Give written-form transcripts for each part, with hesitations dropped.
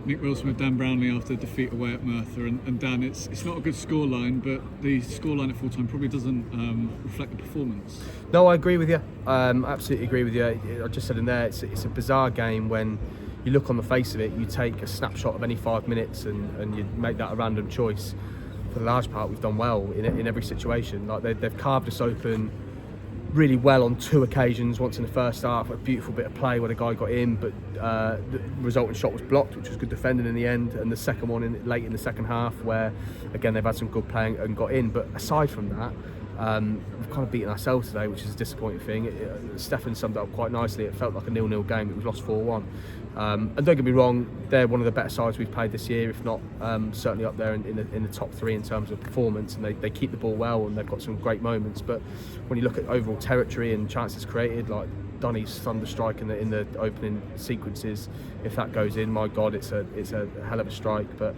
Nick Wilson with Dan Brownlee after defeat away at Merthyr, and Dan, it's not a good scoreline, but the scoreline at full time probably doesn't reflect the performance. No, I agree with you. Absolutely agree with you. I just said in there, it's a bizarre game when you look on the face of it, you take a snapshot of any 5 minutes and you make that a random choice. For the large part, we've done well in every situation. Like they've carved us open really well on 2 occasions. Once in the first half, a beautiful bit of play where the guy got in, but the resulting shot was blocked, which was good defending in the end. And the second one late in the second half, where again they've had some good playing and got in. But aside from that, we've kind of beaten ourselves today, which is a disappointing thing. Stefan summed it up quite nicely. It felt like a 0-0 game. It was lost 4-1. And don't get me wrong, they're one of the better sides we've played this year, if not certainly up there in the top 3 in terms of performance. And they keep the ball well, and they've got some great moments. But when you look at overall territory and chances created, like Donny's thunder strike in the opening sequences, if that goes in, my God, it's a hell of a strike. But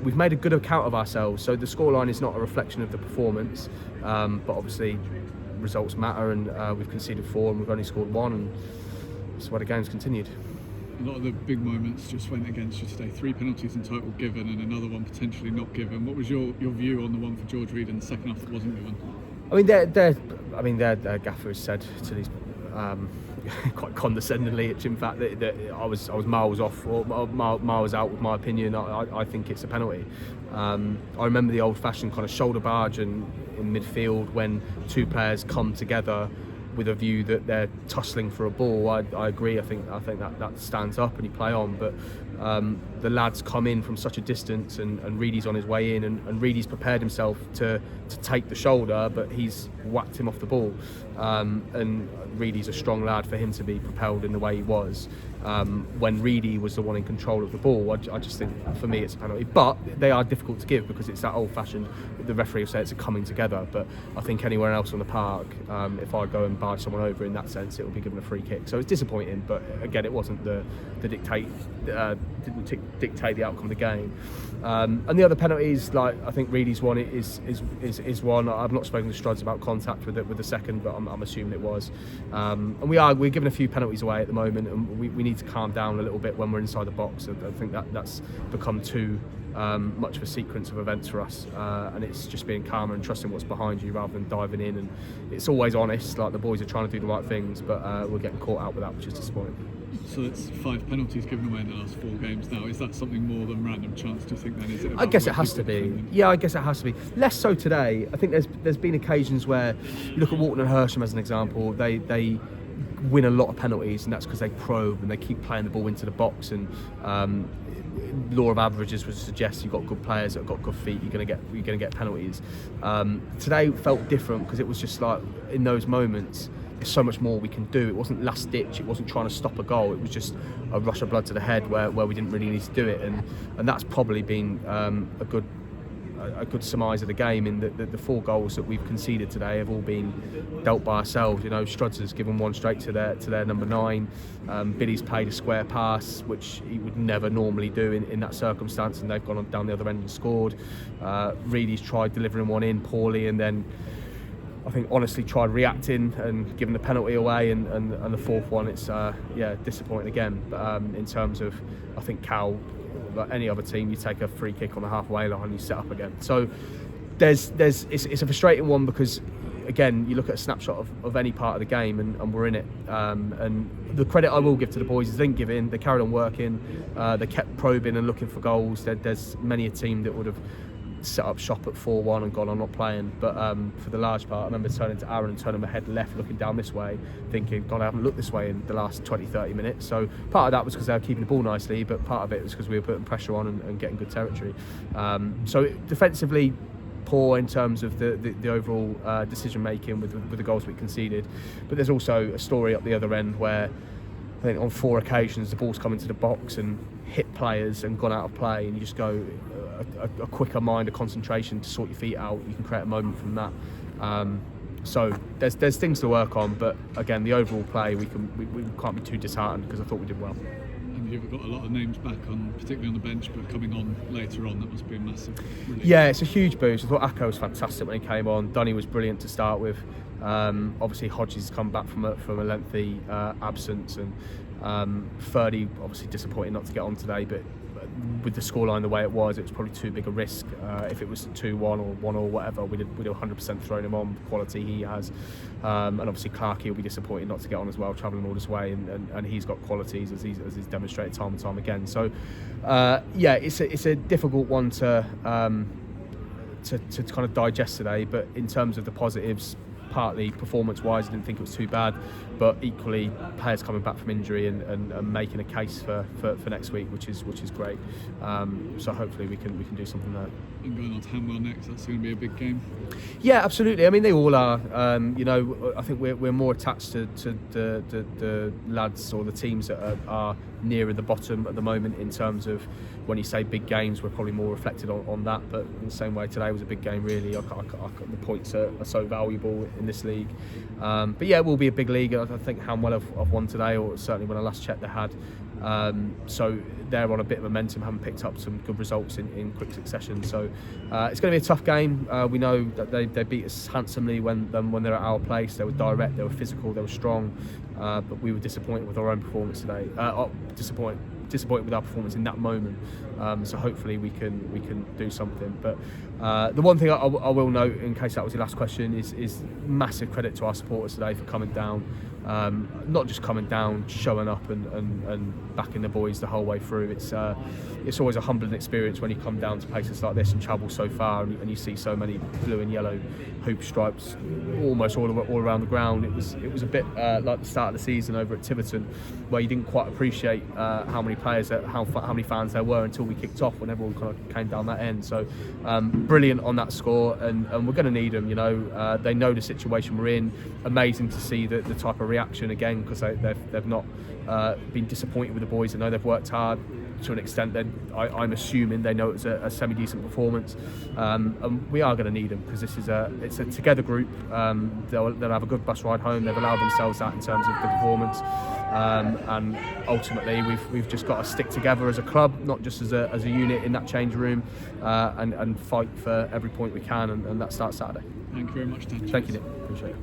we've made a good account of ourselves. So the scoreline is not a reflection of the performance, but obviously results matter, and we've conceded 4 and we've only scored 1, and that's where the game's continued. A lot of the big moments just went against you today. 3 penalties in total given, and another one potentially not given. What was your view on the one for George Reed in the second half that wasn't given? I mean, their gaffer has said to these quite condescendingly, in fact, that I was miles off or miles out with my opinion. I think it's a penalty. I remember the old-fashioned kind of shoulder barge in midfield when 2 players come together with a view that they're tussling for a ball. I agree. I think that stands up and you play on. But the lads come in from such a distance, and Reedy's on his way in, and Reedy's prepared himself to take the shoulder, but he's whacked him off the ball. And Reedy's a strong lad for him to be propelled in the way he was. When Reedy was the one in control of the ball, I just think for me it's a penalty. But they are difficult to give because it's that old-fashioned. The referee will say it's a coming together, but I think anywhere else on the park, if I go and barge someone over in that sense, it will be given a free kick. So it's disappointing, but again, it wasn't the dictate. Didn't dictate the outcome of the game. And the other penalties, like I think Reedy's one is one. I've not spoken to Struds about contact with the second, but I'm assuming it was. And we're giving a few penalties away at the moment, and we need to calm down a little bit when we're inside the box. I think that's become too much of a sequence of events for us, and it's just being calmer and trusting what's behind you rather than diving in. And it's always honest, like the boys are trying to do the right things, but we're getting caught out with that, which is disappointing. So it's 5 penalties given away in the last 4 games now. Is that something more than random chance, do you think, then? Is it? I guess it has to be. Yeah, I guess it has to be. Less so today. I think there's been occasions where you look at Walton and Hersham as an example. They win a lot of penalties, and that's because they probe and they keep playing the ball into the box. And law of averages would suggest you've got good players that have got good feet, you're gonna get penalties. Today felt different because it was just like in those moments there's so much more we can do. It wasn't last ditch, it wasn't trying to stop a goal, it was just a rush of blood to the head where we didn't really need to do it, and that's probably been a good surmise of the game, in the 4 goals that we've conceded today have all been dealt by ourselves. You know, Struds has given one straight to their number 9. Billy's played a square pass, which he would never normally do in that circumstance, and they've gone on down the other end and scored. Reedy's tried delivering one in poorly, and then I think honestly tried reacting and giving the penalty away, and the 4th one, it's disappointing again. But in terms of, I think Cal, like any other team, you take a free kick on the halfway line and you set up again. So it's a frustrating one because again, you look at a snapshot of any part of the game and we're in it. And the credit I will give to the boys is they didn't give in. They carried on working. They kept probing and looking for goals. There's many a team that would have set up shop at 4-1 and gone on not playing, but for the large part I remember turning to Aaron and turning my head left looking down this way thinking, God, I haven't looked this way in the last 20-30 minutes. So part of that was because they were keeping the ball nicely, but part of it was because we were putting pressure on and getting good territory. So defensively poor in terms of the overall decision making with the goals we conceded, but there's also a story up the other end where I think on 4 occasions the ball's come into the box and hit players and gone out of play, and you just go a quicker mind, a concentration to sort your feet out, you can create a moment from that. So there's things to work on, but again, the overall play we can't be too disheartened because I thought we did well. And you've got a lot of names back on, particularly on the bench, but coming on later on, that must be a massive relief. Yeah, it's a huge boost. I thought Akko was fantastic when he came on. Donny was brilliant to start with. Obviously Hodges has come back from a lengthy absence, and Ferdy, obviously disappointing not to get on today, but with the scoreline the way it was probably too big a risk. If it was 2-1 or 1 or whatever, we'd have 100% thrown him on, the quality he has. And obviously Clarkey will be disappointed not to get on as well, travelling all this way, and he's got qualities as he's demonstrated time and time again. So it's a difficult one to kind of digest today, but in terms of the positives, partly performance-wise, I didn't think it was too bad, but equally players coming back from injury and making a case for next week, which is great. So hopefully we can do something there. And going on to Hanwell next, that's going to be a big game. Yeah, absolutely. I mean, they all are. I think we're more attached to the lads or the teams that are nearer the bottom at the moment in terms of when you say big games, we're probably more reflected on that. But in the same way, today was a big game. Really, the points are so valuable in this league. But yeah, it will be a big league. I think Hanwell have won today, or certainly when I last checked, they had. So they're on a bit of momentum, having picked up some good results in quick succession. So it's going to be a tough game. We know that they beat us handsomely when they're at our place. They were direct, they were physical, they were strong. But we were disappointed with our own performance today. Disappointed with our performance in that moment. So hopefully we can do something. But the one thing I will note, in case that was your last question, is massive credit to our supporters today for coming down. Not just coming down, showing up and backing the boys the whole way through. It's always a humbling experience when you come down to places like this and travel so far and you see so many blue and yellow hoop stripes almost all around the ground. It was a bit like the start of the season over at Tiverton, where you didn't quite appreciate how many players, how many fans there were until we kicked off, when everyone kind of came down that end. So brilliant on that score, and we're going to need them. They know the situation we're in. Amazing to see the type of reaction again, because they've not been disappointed with the boys. I know they've worked hard to an extent. I'm assuming they know it's a semi-decent performance, and we are going to need them, because it's a together group. They'll have a good bus ride home. They've allowed themselves that in terms of the performance, and ultimately we've just got to stick together as a club, not just as a unit in that change room, and fight for every point we can, and that starts Saturday. Thank you very much, Dan. Thank you, Nick. Appreciate it.